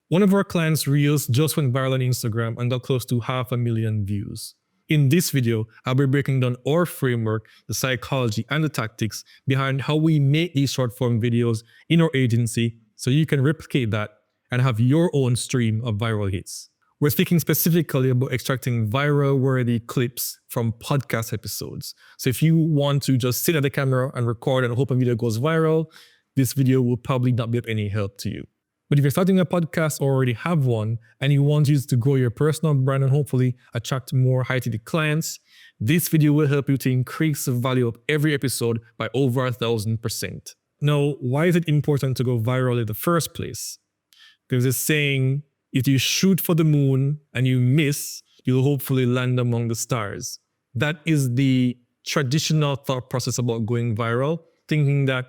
One of our clients' reels just went viral on Instagram and got close to 500,000 views. In this video, I'll be breaking down our framework, the psychology, and the tactics behind how we make these short form videos in our agency so you can replicate that and have your own stream of viral hits. We're speaking specifically about extracting viral-worthy clips from podcast episodes. So if you want to just sit at the camera and record and hope a video goes viral, this video will probably not be of any help to you. But if you're starting a podcast or already have one and you want to grow your personal brand and hopefully attract more high-ticket clients, this video will help you to increase the value of every episode by over 1,000%. Now, why is it important to go viral in the first place? There's a saying, if you shoot for the moon and you miss, you'll hopefully land among the stars. That is the traditional thought process about going viral, thinking that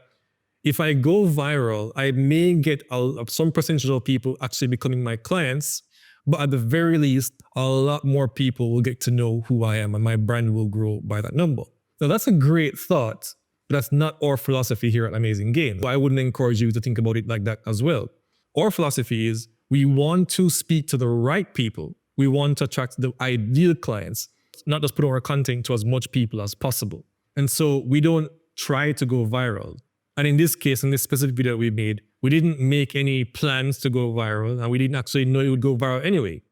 if I go viral, I may get some percentage of people actually becoming my clients, but at the very least, a lot more people will get to know who I am and my brand will grow by that number. Now that's a great thought, but that's not our philosophy here at Amazing Gains. I wouldn't encourage you to think about it like that as well. Our philosophy is we want to speak to the right people. We want to attract the ideal clients, not just put our content to as much people as possible. And so we don't try to go viral. And in this case, in this specific video we made, we didn't make any plans to go viral and we didn't actually know it would go viral anyway.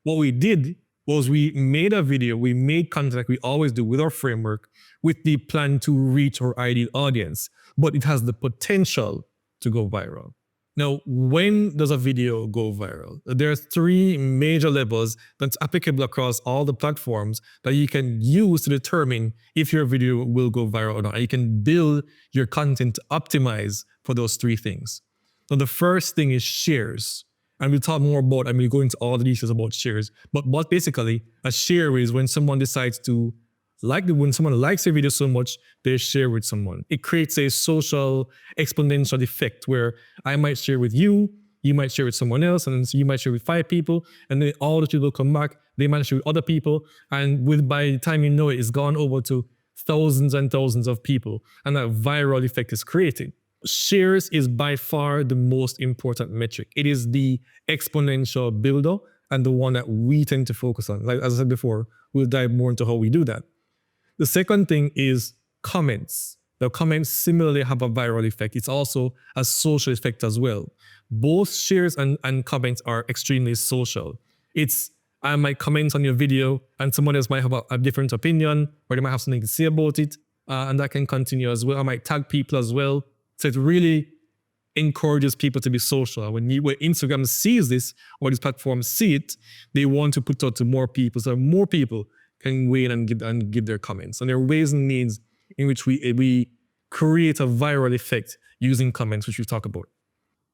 What we did was we made a video, we made content like we always do with our framework with the plan to reach our ideal audience, but it has the potential to go viral. Now, when does a video go viral? There are three major levels that's applicable across all the platforms that you can use to determine if your video will go viral or not. You can build your content to optimize for those three things. Now, the first thing is shares. And we'll talk more about, and we'll go into all the details about shares. But what basically a share is when someone decides to when someone likes a video so much, they share with someone. It creates a social exponential effect where I might share with you, you might share with someone else, and so you might share with 5 people, and then all the people come back, they might share with other people, and by the time you know it, it's gone over to thousands and thousands of people, and that viral effect is created. Shares is by far the most important metric. It is the exponential builder and the one that we tend to focus on. Like as I said before, we'll dive more into how we do that. The second thing is comments. The comments similarly have a viral effect. It's also a social effect as well. Both shares and comments are extremely social. I might comment on your video and someone else might have a different opinion or they might have something to say about it, and that can continue as well. I might tag people as well. So it really encourages people to be social. When Instagram sees this or these platforms see it, they want to put out to more people so more people can weigh in and give their comments. And there are ways and means in which we create a viral effect using comments, which we talk about.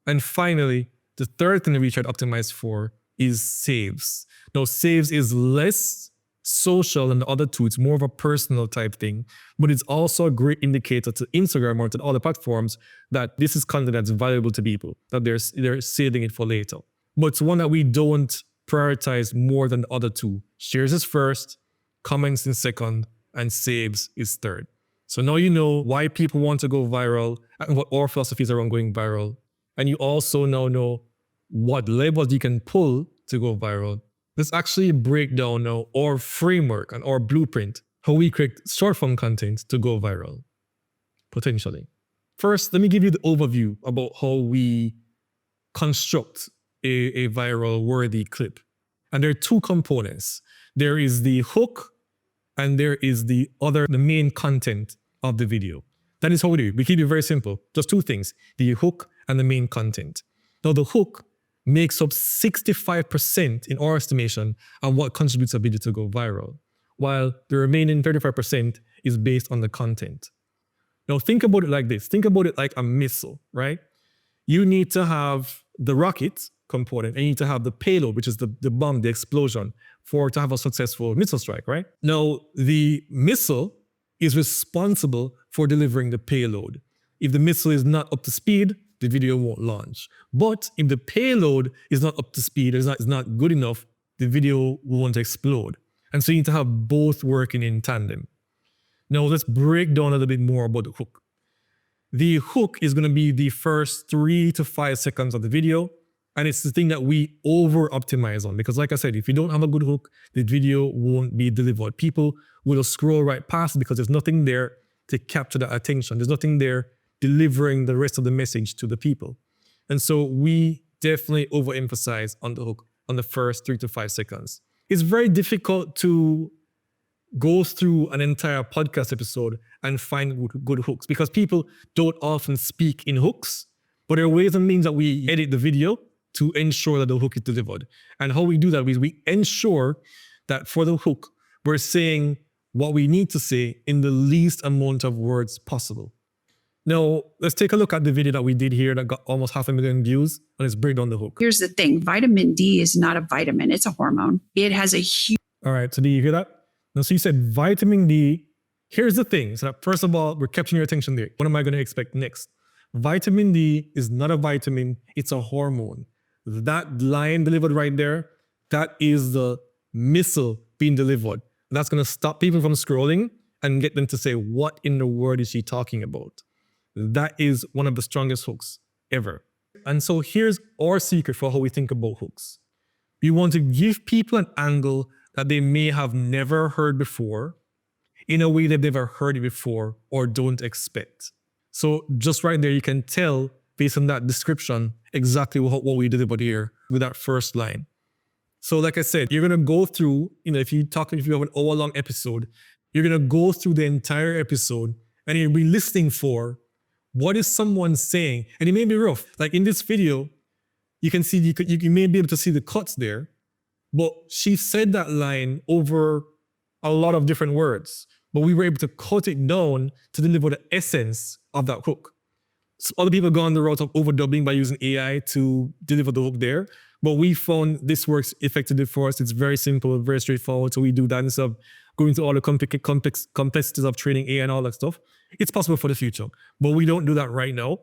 And finally, the third thing that we try to optimize for is saves. Now, saves is less social than the other two. It's more of a personal type thing, but it's also a great indicator to Instagram or to other platforms that this is content that's valuable to people, that they're saving it for later. But it's one that we don't prioritize more than the other two. Shares is first, comments in second, and saves is third. So now you know why people want to go viral and what our philosophies around going viral. And you also now know what levels you can pull to go viral. Let's actually break down now our framework and our blueprint, how we create short form content to go viral, potentially. First, let me give you the overview about how we construct a viral worthy clip. And there are two components. There is the hook and there is the main content of the video. That is how we do it. We keep it very simple. Just two things, the hook and the main content. Now the hook makes up 65% in our estimation of what contributes a video to go viral, while the remaining 35% is based on the content. Now think about it like this. Think about it like a missile, right? You need to have the rocket component and you need to have the payload, which is the bomb, the explosion, to have a successful missile strike, right? Now, the missile is responsible for delivering the payload. If the missile is not up to speed, the video won't launch. But if the payload is not up to speed, is not good enough, the video won't explode. And so you need to have both working in tandem. Now let's break down a little bit more about the hook. The hook is going to be the first 3 to 5 seconds of the video. And it's the thing that we over optimize on, because like I said, if you don't have a good hook, the video won't be delivered. People will scroll right past it because there's nothing there to capture that attention. There's nothing there delivering the rest of the message to the people. And so we definitely overemphasize on the hook on the first 3 to 5 seconds. It's very difficult to go through an entire podcast episode and find good hooks because people don't often speak in hooks, but there are ways and means that we edit the video to ensure that the hook is delivered. And how we do that is we ensure that for the hook, we're saying what we need to say in the least amount of words possible. Now, let's take a look at the video that we did here that got almost 500,000 views, and let's break down the hook. Here's the thing. Vitamin D is not a vitamin. It's a hormone. It has a huge... All right, so do you hear that? Now, so you said vitamin D. Here's the thing. So that first of all, we're capturing your attention there. What am I going to expect next? Vitamin D is not a vitamin. It's a hormone. That line delivered right there, that is the missile being delivered. That's going to stop people from scrolling and get them to say, what in the world is she talking about? That is one of the strongest hooks ever. And so here's our secret for how we think about hooks. We want to give people an angle that they may have never heard before in a way they've never heard it before or don't expect. So just right there, you can tell based on that description exactly what we delivered here with that first line. So like I said, you're going to go through, if you have an hour-long episode, you're going to go through the entire episode and you'll be listening for what is someone saying. And it may be rough. Like in this video, you can see, you may be able to see the cuts there, but she said that line over a lot of different words, but we were able to cut it down to deliver the essence of that hook. So other people go on the route of overdubbing by using AI to deliver the hook there, but we found this works effectively for us. It's very simple, very straightforward. So we do that instead of going through all the complexities of training AI and all that stuff. It's possible for the future, but we don't do that right now.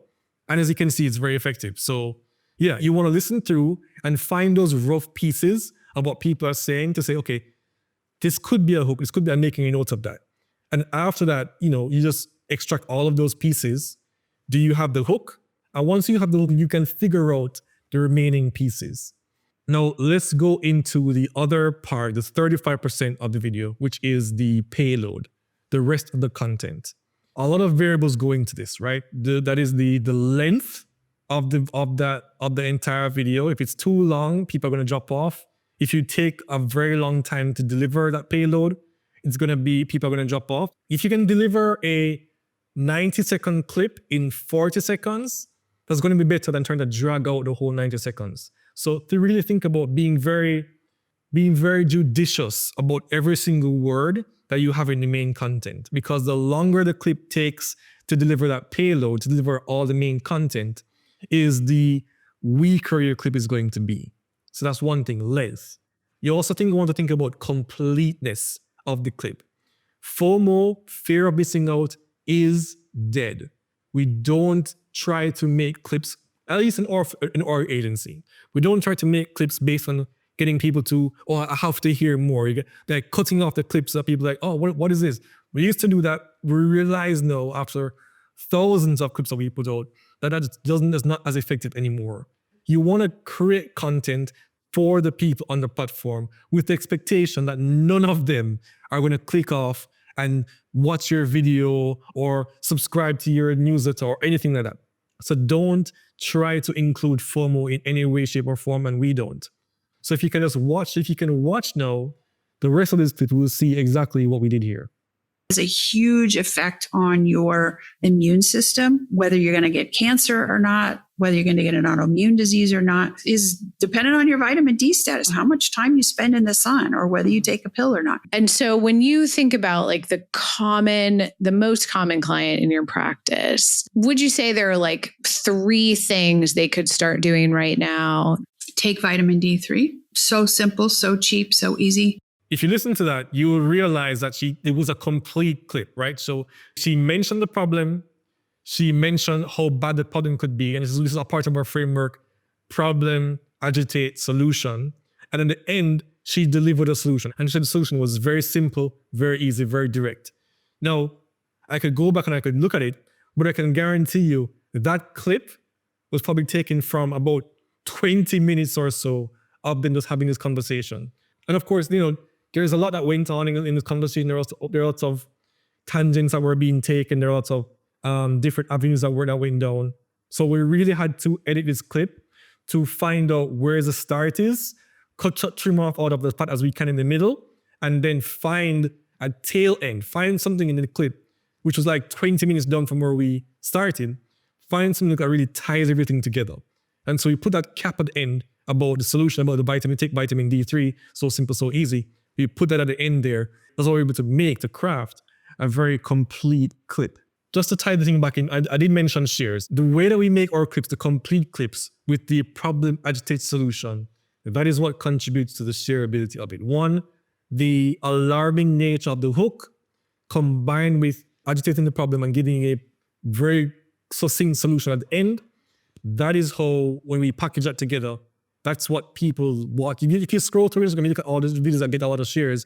And as you can see, it's very effective. So yeah, you want to listen through and find those rough pieces of what people are saying to say, okay, this could be a hook. This could be, I'm making a note of that. And after that, you just extract all of those pieces. Do you have the hook? And once you have the hook, you can figure out the remaining pieces. Now, let's go into the other part, the 35% of the video, which is the payload, the rest of the content. A lot of variables go into this, right? That is the length of the entire video. If it's too long, people are going to drop off. If you take a very long time to deliver that payload, it's going to be, people are going to drop off. If you can deliver a 90-second clip in 40 seconds, that's going to be better than trying to drag out the whole 90 seconds. So to really think about being very judicious about every single word that you have in the main content, because the longer the clip takes to deliver that payload, to deliver all the main content, is the weaker your clip is going to be. So that's one thing, length. You also want to think about completeness of the clip. FOMO, fear of missing out, is dead. We don't try to make clips, at least in our agency, we don't try to make clips based on getting people to, I have to hear more. They're cutting off the clips that people are like, oh, what is this? We used to do that. We realize now, after thousands of clips that we put out, that is not as effective anymore. You want to create content for the people on the platform with the expectation that none of them are going to click off and watch your video or subscribe to your newsletter or anything like that. So don't try to include FOMO in any way, shape, or form, and we don't. So if you can watch now, the rest of this clip, we'll see exactly what we did here. Has a huge effect on your immune system, whether you're going to get cancer or not, whether you're going to get an autoimmune disease or not, is dependent on your vitamin D status, how much time you spend in the sun, or whether you take a pill or not. And so when you think about like the most common client in your practice, would you say there are like 3 things they could start doing right now? Take vitamin D3. So simple, so cheap, so easy. If you listen to that, you will realize that it was a complete clip, right? So she mentioned the problem. She mentioned how bad the problem could be. And this is a part of our framework, problem, agitate, solution. And in the end, she delivered a solution. And she said the solution was very simple, very easy, very direct. Now, I could go back and I could look at it, but I can guarantee you that clip was probably taken from about 20 minutes or so of them just having this conversation. And of course, there's a lot that went on in this conversation. There are lots of tangents that were being taken. There are lots of different avenues that went down. So we really had to edit this clip to find out where the start is, trim off out of the fat as we can in the middle, and then find a tail end, find something in the clip, which was like 20 minutes down from where we started, find something that really ties everything together. And so we put that cap at the end about the solution, about the vitamin, take vitamin D3, so simple, so easy. We put that at the end there. That's how we're able to craft a very complete clip. Just to tie the thing back in, I did mention shares. The way that we make our clips, the complete clips with the problem agitate solution, that is what contributes to the shareability of it. One, the alarming nature of the hook combined with agitating the problem and giving a very succinct solution at the end. That is how, when we package that together, that's what people watch. If you scroll through Instagram, you look at all these videos that get a lot of shares,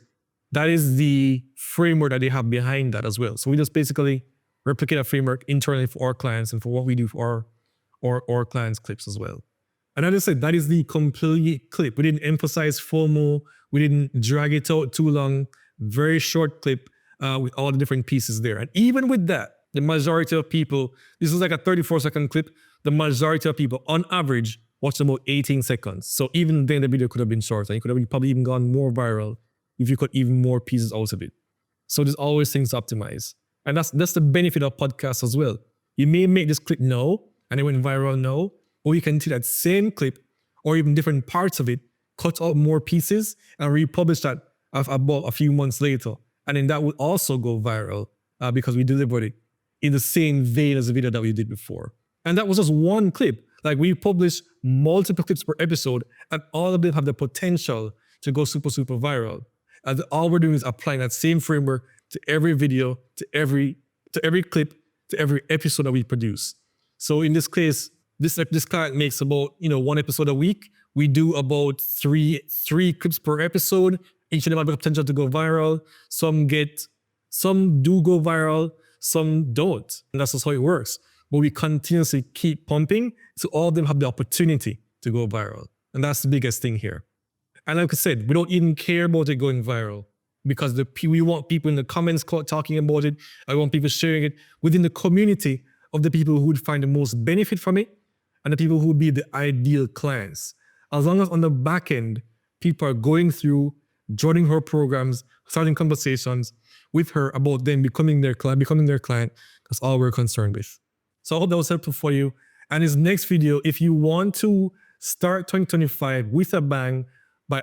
that is the framework that they have behind that as well. So we just basically replicate a framework internally for our clients and for what we do for our clients' clips as well. And as I said, that is the complete clip. We didn't emphasize FOMO. We didn't drag it out too long. Very short clip with all the different pieces there. And even with that, the majority of people, this is like a 34-second clip. The majority of people, on average, watch about 18 seconds. So even then, the video could have been shorter. You could have probably even gone more viral if you cut even more pieces out of it. So there's always things to optimize. And that's the benefit of podcasts as well. You may make this clip now, and it went viral now, or you can take that same clip, or even different parts of it, cut out more pieces, and republish that about a few months later. And then that would also go viral because we delivered it in the same vein as the video that we did before. And that was just one clip. Like, we publish multiple clips per episode, and all of them have the potential to go super, super viral. And all we're doing is applying that same framework to every video, to every clip, to every episode that we produce. So in this case, this client makes about one episode a week. We do about three clips per episode. Each of them have the potential to go viral. Some do go viral, some don't. And that's just how it works. But we continuously keep pumping, so all of them have the opportunity to go viral. And that's the biggest thing here. And like I said, we don't even care about it going viral because we want people in the comments talking about it. I want people sharing it within the community of the people who would find the most benefit from it and the people who would be the ideal clients. As long as on the back end, people are going through, joining her programs, starting conversations with her about them becoming their client, that's all we're concerned with. So I hope that was helpful for you. And this next video, if you want to start 2025 with a bang by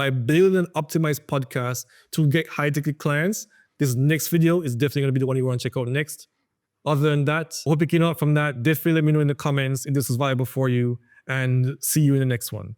building an optimized podcast to get high-ticket clients, this next video is definitely going to be the one you want to check out next. Other than that, I hope you came out from that. Definitely let me know in the comments if this was valuable for you, and see you in the next one.